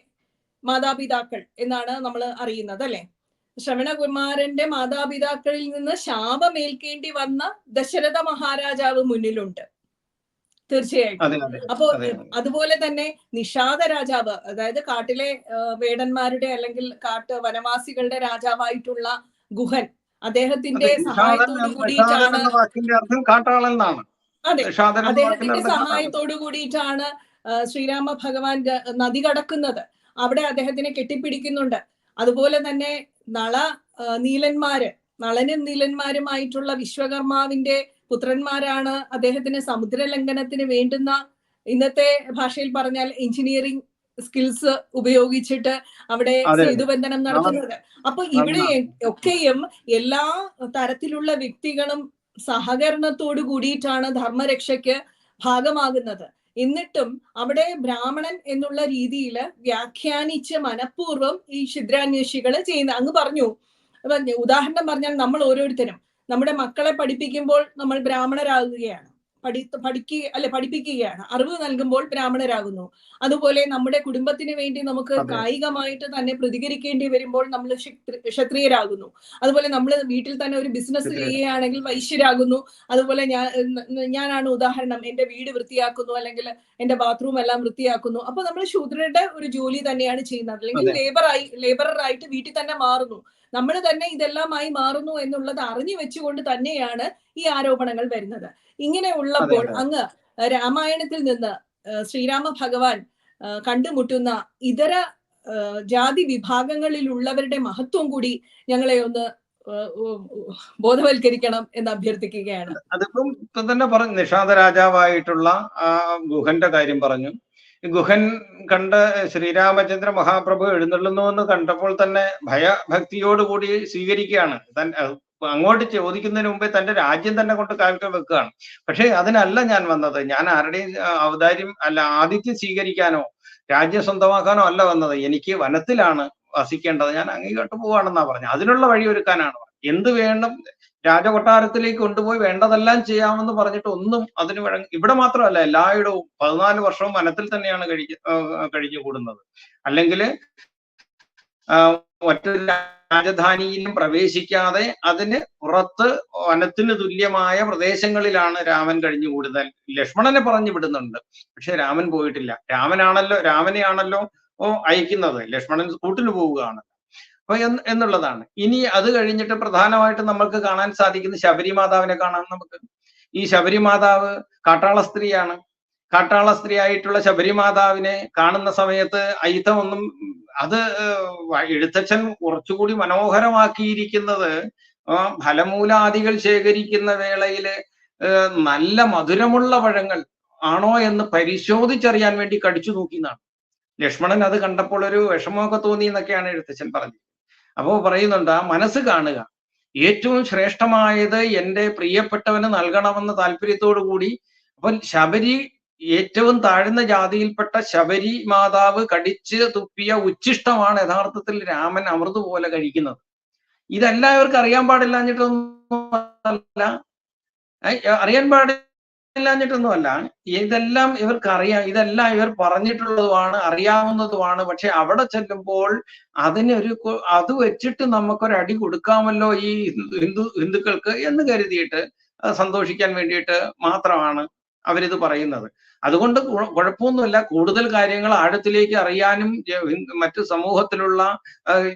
മാതാപിതാക്കൾ എന്നാണ് നമ്മൾ അറിയുന്നത്, അല്ലെ? ശ്രവണകുമാരന്റെ മാതാപിതാക്കളിൽ നിന്ന് ശാപമേൽക്കേണ്ടി വന്ന ദശരഥ മഹാരാജാവ് മുന്നിലുണ്ട് തീർച്ചയായിട്ടും. അപ്പോ അതുപോലെ തന്നെ നിഷാദ രാജാവ്, അതായത് കാട്ടിലെ വേടന്മാരുടെ അല്ലെങ്കിൽ കാട്ട് വനവാസികളുടെ രാജാവായിട്ടുള്ള ഗുഹൻ, അദ്ദേഹത്തിന്റെ സഹായത്തോടു കൂടിയിട്ടാണ് അദ്ദേഹത്തിന്റെ സഹായത്തോടു കൂടിയിട്ടാണ് ശ്രീരാമ ഭഗവാൻ നദി കടക്കുന്നത്. അവിടെ അദ്ദേഹത്തിനെ കെട്ടിപ്പിടിക്കുന്നുണ്ട്. അതുപോലെ തന്നെ നളനും നീലന്മാരുമായിട്ടുള്ള വിശ്വകർമാവിന്റെ പുത്രന്മാരാണ് അദ്ദേഹത്തിന് സമുദ്രലംഘനത്തിന് വേണ്ടുന്ന, ഇന്നത്തെ ഭാഷയിൽ പറഞ്ഞാൽ എഞ്ചിനീയറിംഗ് സ്കിൽസ് ഉപയോഗിച്ചിട്ട് അവിടെ സേതുബന്ധനം നടത്തുന്നത്. അപ്പൊ ഇവിടെ ഒക്കെയും എല്ലാ തരത്തിലുള്ള വ്യക്തികളും സഹകരണത്തോടു കൂടിയിട്ടാണ് ധർമ്മരക്ഷയ്ക്ക് ഭാഗമാകുന്നത്. എന്നിട്ടും അവിടെ ബ്രാഹ്മണൻ എന്നുള്ള രീതിയിൽ വ്യാഖ്യാനിച്ച് മനഃപൂർവ്വം ഈ ക്ഷുദ്രാന്വേഷികൾ ചെയ്യുന്ന, അങ്ങ് പറഞ്ഞു, ഉദാഹരണം പറഞ്ഞാൽ നമ്മൾ ഓരോരുത്തരും നമ്മുടെ മക്കളെ പഠിപ്പിക്കുമ്പോൾ നമ്മൾ ബ്രാഹ്മണരാകുകയാണ്, പഠിപ്പിക്കുകയാണ്, അറിവ് നൽകുമ്പോൾ ബ്രാഹ്മണരാകുന്നു. അതുപോലെ നമ്മുടെ കുടുംബത്തിന് വേണ്ടി നമുക്ക് കായികമായിട്ട് തന്നെ പ്രതികരിക്കേണ്ടി വരുമ്പോൾ നമ്മൾ ക്ഷത്രിയരാകുന്നു. അതുപോലെ നമ്മൾ വീട്ടിൽ തന്നെ ഒരു ബിസിനസ് ചെയ്യുകയാണെങ്കിൽ വൈശ്യരാകുന്നു. അതുപോലെ ഞാനാണ് ഉദാഹരണം, എന്റെ വീട് വൃത്തിയാക്കുന്നു അല്ലെങ്കിൽ എന്റെ ബാത്റൂം എല്ലാം വൃത്തിയാക്കുന്നു. അപ്പൊ നമ്മൾ ശൂദ്രരുടെ ഒരു ജോലി തന്നെയാണ് ചെയ്യുന്നത്, അല്ലെങ്കിൽ ലേബറായിട്ട് വീട്ടിൽ തന്നെ മാറുന്നു. നമ്മൾ തന്നെ ഇതെല്ലാമായി മാറുന്നു എന്നുള്ളത് അറിഞ്ഞു വെച്ചുകൊണ്ട് തന്നെയാണ് ഈ ആരോപണങ്ങൾ വരുന്നത്. ഇങ്ങനെ ഉള്ളപ്പോൾ അങ്ങ് രാമായണത്തിൽ നിന്ന് ശ്രീരാമ ഭഗവാൻ കണ്ടുമുട്ടുന്ന ഇതര ജാതി വിഭാഗങ്ങളിലുള്ളവരുടെ മഹത്വം കൂടി ഞങ്ങളെ ഒന്ന് ബോധവൽക്കരിക്കണം എന്ന് അഭ്യർത്ഥിക്കുകയാണ്. അതിപ്പം ഇപ്പം തന്നെ പറഞ്ഞു, നിഷാദ രാജാവായിട്ടുള്ള ഗുഹന്റെ കാര്യം പറഞ്ഞു. ഗുഹൻ കണ്ട് ശ്രീരാമചന്ദ്ര മഹാപ്രഭു എഴുന്നള്ളുന്നു എന്ന് കണ്ടപ്പോൾ തന്നെ ഭയഭക്തിയോടുകൂടി സ്വീകരിക്കുകയാണ്. അങ്ങോട്ട് ചോദിക്കുന്നതിന് മുമ്പേ തന്റെ രാജ്യം തന്നെ കൊണ്ട് കാൽക്കൽ വെക്കുകയാണ്. പക്ഷെ അതിനല്ല ഞാൻ വന്നത്, ഞാൻ ആരുടെയും ഔദാര്യം അല്ല, ആതിഥ്യം സ്വീകരിക്കാനോ രാജ്യം സ്വന്തമാക്കാനോ അല്ല വന്നത്, എനിക്ക് വനത്തിലാണ് വസിക്കേണ്ടത്, ഞാൻ അങ്ങേട്ട് പോവാണെന്നാ പറഞ്ഞു. അതിനുള്ള വഴി ഒരുക്കാനാണ്. എന്ത് വേണം, രാജകൊട്ടാരത്തിലേക്ക് കൊണ്ടുപോയി വേണ്ടതെല്ലാം ചെയ്യാമെന്ന് പറഞ്ഞിട്ട് ഒന്നും അതിന് ഇവിടെ മാത്രമല്ല എല്ലായിടവും 14 വർഷവും വനത്തിൽ തന്നെയാണ് കഴിഞ്ഞു കൂടുന്നത്. അല്ലെങ്കിൽ മറ്റൊരു രാജധാനിയിലും പ്രവേശിക്കാതെ അതിന് പുറത്ത് വനത്തിന് തുല്യമായ പ്രദേശങ്ങളിലാണ് രാമൻ കഴിഞ്ഞുകൂടുന്നത്. ലക്ഷ്മണനെ പറഞ്ഞു വിടുന്നുണ്ട്, പക്ഷെ രാമൻ പോയിട്ടില്ല. രാമനെയാണല്ലോ അയക്കുന്നത്, ലക്ഷ്മണൻ കൂട്ടിന് പോവുകയാണ്. അപ്പൊ എന്നുള്ളതാണ്. ഇനി അത് കഴിഞ്ഞിട്ട് പ്രധാനമായിട്ടും നമുക്ക് കാണാൻ സാധിക്കുന്ന ശബരി മാതാവിനെ കാണാം. നമുക്ക് ഈ ശബരി മാതാവ് കാട്ടാള സ്ത്രീയാണ്. കാട്ടാള സ്ത്രീ ആയിട്ടുള്ള ശബരി മാതാവിനെ കാണുന്ന സമയത്ത് അയിത്തമൊന്നും, അത് എഴുത്തച്ഛൻ കുറച്ചുകൂടി മനോഹരമാക്കിയിരിക്കുന്നത് ഫലമൂലാദികൾ ശേഖരിക്കുന്ന വേളയില് നല്ല മധുരമുള്ള പഴങ്ങൾ ആണോ എന്ന് പരിശോധിച്ചറിയാൻ വേണ്ടി കടിച്ചു നോക്കിയെന്നാണ്. ലക്ഷ്മണൻ അത് കണ്ടപ്പോൾ ഒരു വിഷമമൊക്കെ തോന്നി എന്നൊക്കെയാണ് എഴുത്തച്ഛൻ പറഞ്ഞത്. അപ്പോ പറയുന്നുണ്ട്, ആ മനസ്സ് കാണുക, ഏറ്റവും ശ്രേഷ്ഠമായത് എൻ്റെ പ്രിയപ്പെട്ടവന് നൽകണമെന്ന താല്പര്യത്തോടു കൂടി. അപ്പോൾ ശബരി, ഏറ്റവും താഴ്ന്ന ജാതിയിൽപ്പെട്ട ശബരി മാതാവ് കടിച്ച് തുപ്പിയ ഉച്ഛിഷ്ടമാണ് യഥാർത്ഥത്തിൽ രാമൻ അമൃത് പോലെ കഴിക്കുന്നത്. ഇതെല്ലാവർക്കും അറിയാൻ പാടില്ലാഞ്ഞിട്ടൊന്നും അല്ല, അറിയാൻ പാടില്ല ഇല്ലാഞ്ഞിട്ടൊന്നുമല്ല. ഇതെല്ലാം ഇവർക്കറിയാം. ഇതെല്ലാം ഇവർ പറഞ്ഞിട്ടുള്ളതുമാണ്, അറിയാവുന്നതുമാണ്. പക്ഷെ അവിടെ ചെല്ലുമ്പോൾ അത് വെച്ചിട്ട് നമുക്കൊരടി കൊടുക്കാമല്ലോ ഈ ഹിന്ദുക്കൾക്ക് എന്ന് കരുതിയിട്ട് സന്തോഷിക്കാൻ വേണ്ടിയിട്ട് മാത്രമാണ് അവരിത് പറയുന്നത്. അതുകൊണ്ട് കുഴപ്പമൊന്നുമില്ല. കൂടുതൽ കാര്യങ്ങൾ ആഴത്തിലേക്ക് അറിയാനും മറ്റു സമൂഹത്തിലുള്ള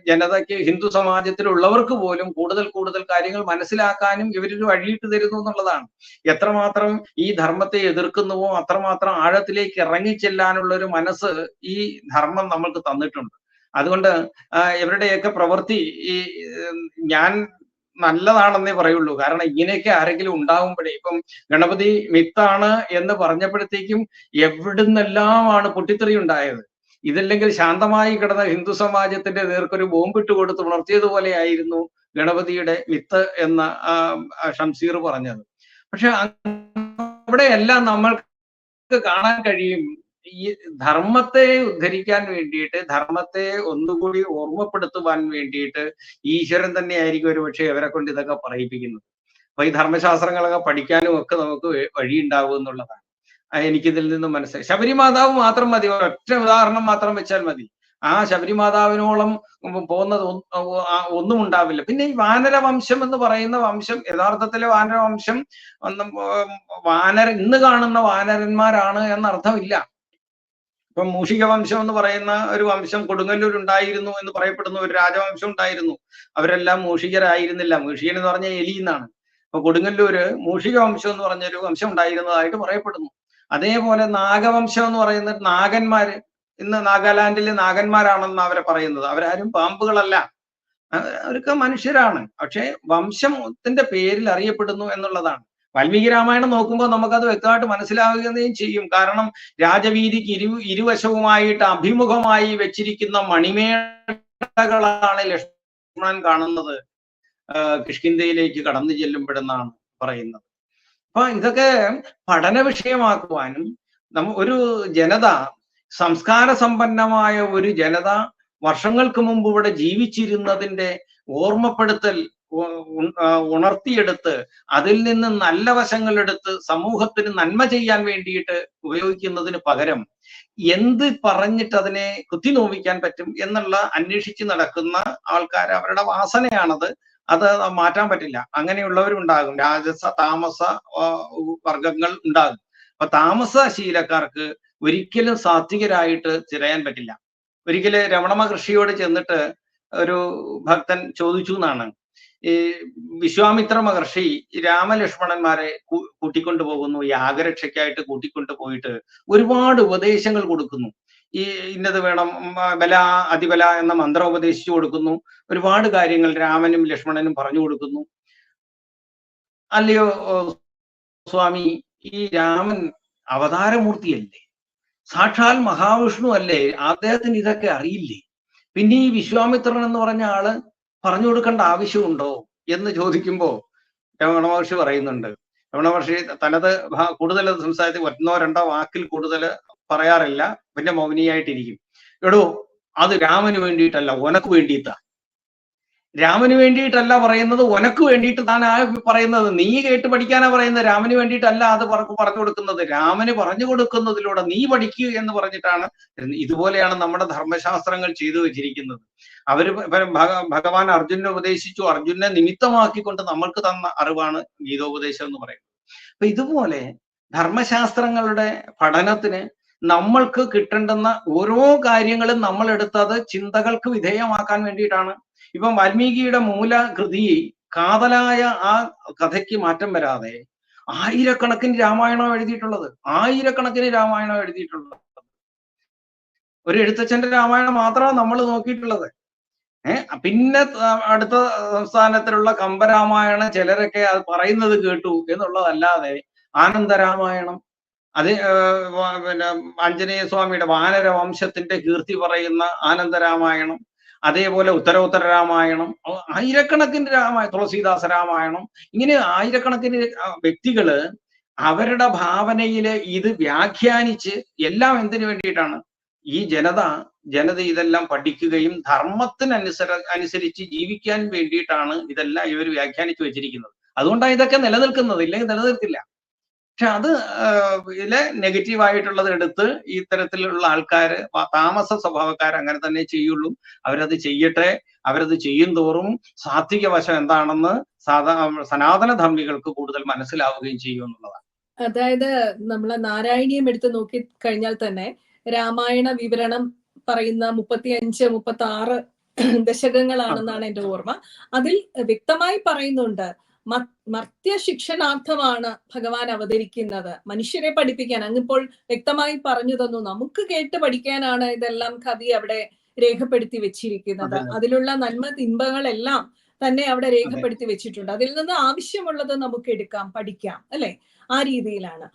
ജനതയ്ക്ക്, ഹിന്ദു സമാജത്തിലുള്ളവർക്ക് പോലും കൂടുതൽ കൂടുതൽ കാര്യങ്ങൾ മനസ്സിലാക്കാനും ഇവരൊരു വഴിയിട്ട് തരുന്നു എന്നുള്ളതാണ്. എത്രമാത്രം ഈ ധർമ്മത്തെ എതിർക്കുന്നുവോ അത്രമാത്രം ആഴത്തിലേക്ക് ഇറങ്ങിച്ചെല്ലാനുള്ള ഒരു മനസ്സ് ഈ ധർമ്മം നമ്മൾക്ക് തന്നിട്ടുണ്ട്. അതുകൊണ്ട് ഇവരുടെയൊക്കെ പ്രവൃത്തി ഈ ഞാൻ നല്ലതാണെന്നേ പറയുള്ളൂ. കാരണം ഇങ്ങനെയൊക്കെ ആരെങ്കിലും ഉണ്ടാകുമ്പോഴേ, ഇപ്പം ഗണപതി മിത്താണ് എന്ന് പറഞ്ഞപ്പോഴത്തേക്കും എവിടുന്നെല്ലാമാണ് പൊട്ടിത്തെറി ഉണ്ടായത്. ഇതല്ലെങ്കിൽ ശാന്തമായി കിടന്ന ഹിന്ദു സമാജത്തിന്റെ നേർക്കൊരു ബോംബിട്ട് കൊടുത്ത് ഉണർത്തിയതുപോലെ ആയിരുന്നു ഗണപതിയുടെ മിത്ത് എന്ന ഷംസീർ പറഞ്ഞത്. പക്ഷെ അവിടെയെല്ലാം നമ്മൾക്ക് കാണാൻ കഴിയും, ഈ ധർമ്മത്തെ ഉദ്ധരിക്കാൻ വേണ്ടിയിട്ട്, ധർമ്മത്തെ ഒന്നുകൂടി ഓർമ്മപ്പെടുത്തുവാൻ വേണ്ടിയിട്ട് ഈശ്വരൻ തന്നെയായിരിക്കും ഒരു പക്ഷേ ഇവരെ കൊണ്ട് ഇതൊക്കെ പറയിപ്പിക്കുന്നത്. അപ്പൊ ഈ ധർമ്മശാസ്ത്രങ്ങളൊക്കെ പഠിക്കാനും ഒക്കെ നമുക്ക് വഴിയുണ്ടാവും എന്നുള്ളതാണ് എനിക്കിതിൽ നിന്നും മനസ്സിലായി. ശബരിമാതാവ് മാത്രം മതി, ഒറ്റ ഉദാഹരണം മാത്രം വെച്ചാൽ മതി. ആ ശബരിമാതാവിനോളം പോകുന്നത് ഒന്നും ഉണ്ടാവില്ല. പിന്നെ ഈ വാനരവംശം എന്ന് പറയുന്ന വംശം, യഥാർത്ഥത്തിലെ വാനരവംശം ഇന്ന് കാണുന്ന വാനരന്മാരാണ് എന്നർത്ഥമില്ല. ഇപ്പം മൂഷിക വംശം എന്ന് പറയുന്ന ഒരു വംശം കൊടുങ്ങല്ലൂർ ഉണ്ടായിരുന്നു എന്ന് പറയപ്പെടുന്ന ഒരു രാജവംശം ഉണ്ടായിരുന്നു. അവരെല്ലാം മൂഷികരായിരുന്നില്ല. മൂഷികൻ എന്ന് പറഞ്ഞ എലി എന്നാണ്. അപ്പൊ കൊടുങ്ങല്ലൂര് മൂഷിക വംശം എന്ന് പറഞ്ഞൊരു വംശം ഉണ്ടായിരുന്നതായിട്ട് പറയപ്പെടുന്നു. അതേപോലെ നാഗവംശം എന്ന് പറയുന്ന നാഗന്മാര്, ഇന്ന് നാഗാലാൻഡിലെ നാഗന്മാരാണെന്ന് അവരെ പറയുന്നത്. അവരാരും പാമ്പുകളല്ല, അവരൊക്കെ മനുഷ്യരാണ്. പക്ഷെ വംശത്തിന്റെ പേരിൽ അറിയപ്പെടുന്നു എന്നുള്ളതാണ്. വാൽമീകി രാമായണം നോക്കുമ്പോൾ നമുക്കത് വ്യക്തമായിട്ട് മനസ്സിലാവുകയും ചെയ്യും. കാരണം രാജവീതിക്ക് ഇരുവശവുമായിട്ട് അഭിമുഖമായി വെച്ചിരിക്കുന്ന മണിമേടകളാണ് ലക്ഷ്മണൻ കാണുന്നത് കിഷ്കിന്ധയിലേക്ക് കടന്നു ചെല്ലുമ്പോഴെന്നാണ് പറയുന്നത്. അപ്പൊ ഇതൊക്കെ പഠന വിഷയമാക്കുവാനും ഒരു ജനത, സംസ്കാര സമ്പന്നമായ ഒരു ജനത വർഷങ്ങൾക്ക് മുമ്പ് ഇവിടെ ജീവിച്ചിരുന്നതിന്റെ ഓർമ്മപ്പെടുത്തൽ ഉണർത്തിയെടുത്ത് അതിൽ നിന്ന് നല്ല വശങ്ങൾ എടുത്ത് സമൂഹത്തിന് നന്മ ചെയ്യാൻ വേണ്ടിയിട്ട് ഉപയോഗിക്കുന്നതിന് പകരം എന്ത് പറഞ്ഞിട്ട് അതിനെ കുത്തിനോവിക്കാൻ പറ്റും എന്നുള്ള അന്വേഷിച്ച് നടക്കുന്ന ആൾക്കാർ, അവരുടെ വാസനയാണത്. അത് മാറ്റാൻ പറ്റില്ല. അങ്ങനെയുള്ളവരുണ്ടാകും. രാജസ താമസ വർഗങ്ങൾ ഉണ്ടാകും. അപ്പൊ താമസ ശീലക്കാർക്ക് ഒരിക്കലും സാത്വികരായിട്ട് തിരയാൻ പറ്റില്ല. ഒരിക്കല് രമണ മഹർഷിയോട് ചെന്നിട്ട് ഒരു ഭക്തൻ ചോദിച്ചു എന്നാണ്, ഈ വിശ്വാമിത്ര മഹർഷി രാമലക്ഷ്മണന്മാരെ കൂട്ടിക്കൊണ്ടു പോകുന്നു, യാഗരക്ഷയ്ക്കായിട്ട് കൂട്ടിക്കൊണ്ടു പോയിട്ട് ഒരുപാട് ഉപദേശങ്ങൾ കൊടുക്കുന്നു. ഈ ഇന്നത് വേണം, ബല അതിബല എന്ന മന്ത്രം ഉപദേശിച്ചു കൊടുക്കുന്നു. ഒരുപാട് കാര്യങ്ങൾ രാമനും ലക്ഷ്മണനും പറഞ്ഞു കൊടുക്കുന്നു. അല്ലയോ സ്വാമി, ഈ രാമൻ അവതാരമൂർത്തിയല്ലേ, സാക്ഷാൽ മഹാവിഷ്ണു അല്ലേ, അദ്ദേഹത്തിന് ഇതൊക്കെ അറിയില്ലേ? പിന്നെ ഈ വിശ്വാമിത്രൻ എന്ന് പറഞ്ഞ ആള് പറഞ്ഞു കൊടുക്കേണ്ട ആവശ്യമുണ്ടോ എന്ന് ചോദിക്കുമ്പോ രമണ മഹർഷി പറയുന്നുണ്ട്. രമണ മഹർഷി തനത് കൂടുതൽ സംസാരത്തിൽ ഒന്നോ രണ്ടോ വാക്കിൽ കൂടുതൽ പറയാറില്ല, പിന്നെ മൗനിയായിട്ടിരിക്കും. എടോ, അത് രാമന് വേണ്ടിയിട്ടല്ല, ഉനക്ക് വേണ്ടിയിട്ടാ. രാമന് വേണ്ടിയിട്ടല്ല പറയുന്നത്, ഉനക്ക് വേണ്ടിയിട്ട് താൻ പറയുന്നത്. നീ കേട്ട് പഠിക്കാനാ പറയുന്നത്, രാമന് വേണ്ടിയിട്ടല്ല അത് പറഞ്ഞു കൊടുക്കുന്നത്. രാമന് പറഞ്ഞു കൊടുക്കുന്നതിലൂടെ നീ പഠിക്കൂ എന്ന് പറഞ്ഞിട്ടാണ്. ഇതുപോലെയാണ് നമ്മുടെ ധർമ്മശാസ്ത്രങ്ങൾ ചെയ്തു വെച്ചിരിക്കുന്നത്. അവര് ഭഗവാൻ അർജുനെ ഉപദേശിച്ചു, അർജുനെ നിമിത്തമാക്കിക്കൊണ്ട് നമ്മൾക്ക് തന്ന അറിവാണ് ഗീതോപദേശം എന്ന് പറയുന്നത്. അപ്പൊ ഇതുപോലെ ധർമ്മശാസ്ത്രങ്ങളുടെ പഠനത്തിന് നമ്മൾക്ക് കിട്ടേണ്ടുന്ന ഓരോ കാര്യങ്ങളും നമ്മൾ എടുത്തത് ചിന്തകൾക്ക് വിധേയമാക്കാൻ വേണ്ടിയിട്ടാണ്. ഇപ്പം വാൽമീകിയുടെ മൂലകൃതി കാതലായ ആ കഥയ്ക്ക് മാറ്റം വരാതെ ആയിരക്കണക്കിന് രാമായണം എഴുതിയിട്ടുള്ളത്, ആയിരക്കണക്കിന് രാമായണം എഴുതിയിട്ടുള്ളത്. ഒരു എഴുത്തച്ഛന്റെ രാമായണം മാത്രമാണ് നമ്മൾ നോക്കിയിട്ടുള്ളത്. പിന്നെ അടുത്ത സംസ്ഥാനത്തിലുള്ള കമ്പരാമായണം ചിലരൊക്കെ അത് പറയുന്നത് കേട്ടു എന്നുള്ളതല്ലാതെ ആനന്ദരാമായണം, അത് പിന്നെ ആഞ്ജനേയ സ്വാമിയുടെ വാനര വംശത്തിന്റെ കീർത്തി പറയുന്ന ആനന്ദരാമായണം, അതേപോലെ ഉത്തരോത്തര രാമായണം, ആയിരക്കണക്കിന് തുളസീദാസ രാമായണം, ഇങ്ങനെ ആയിരക്കണക്കിന് വ്യക്തികള് അവരുടെ ഭാവനയില് ഇത് വ്യാഖ്യാനിച്ച് എല്ലാം എന്തിനു വേണ്ടിയിട്ടാണ്? ഈ ജനത ഇതെല്ലാം പഠിക്കുകയും അനുസരിച്ച് ജീവിക്കാൻ വേണ്ടിയിട്ടാണ് ഇതെല്ലാം ഇവർ വ്യാഖ്യാനിച്ചു വെച്ചിരിക്കുന്നത്. അതുകൊണ്ടാണ് ഇതൊക്കെ നിലനിൽക്കുന്നത്, ഇല്ലെങ്കിൽ നിലനിൽക്കില്ല. പക്ഷെ അത് ഇതിലെ നെഗറ്റീവായിട്ടുള്ളത് എടുത്ത് ഇത്തരത്തിലുള്ള ആൾക്കാര് താമസ സ്വഭാവക്കാർ അങ്ങനെ തന്നെ ചെയ്യുള്ളൂ. അവരത് ചെയ്യട്ടെ. അവരത് ചെയ്യും തോറും സാത്വിക വശം എന്താണെന്ന് സനാതന ധർമ്മികൾക്ക് കൂടുതൽ മനസ്സിലാവുകയും ചെയ്യും എന്നുള്ളതാണ്. അതായത് നമ്മളെ നാരായണീയം എടുത്ത് നോക്കി കഴിഞ്ഞാൽ തന്നെ രാമായണ വിവരണം പറയുന്ന 35, 36 ദശകങ്ങളാണെന്നാണ് എന്റെ ഓർമ്മ. അതിൽ വ്യക്തമായി പറയുന്നുണ്ട്, മർത്യ ശിക്ഷണാർത്ഥമാണ് ഭഗവാൻ അവതരിക്കുന്നത്, മനുഷ്യരെ പഠിപ്പിക്കാൻ. അങ്ങിപ്പോൾ വ്യക്തമായി പറഞ്ഞു തന്നു, നമുക്ക് കേട്ട് പഠിക്കാനാണ് ഇതെല്ലാം കവി അവിടെ രേഖപ്പെടുത്തി വെച്ചിരിക്കുന്നത്. അതിലുള്ള നന്മ തിന്മകളെല്ലാം തന്നെ അവിടെ രേഖപ്പെടുത്തി വെച്ചിട്ടുണ്ട്. അതിൽ നിന്ന് ആവശ്യമുള്ളത് നമുക്ക് എടുക്കാം, പഠിക്കാം, അല്ലെ? ആ രീതിയിലാണ്.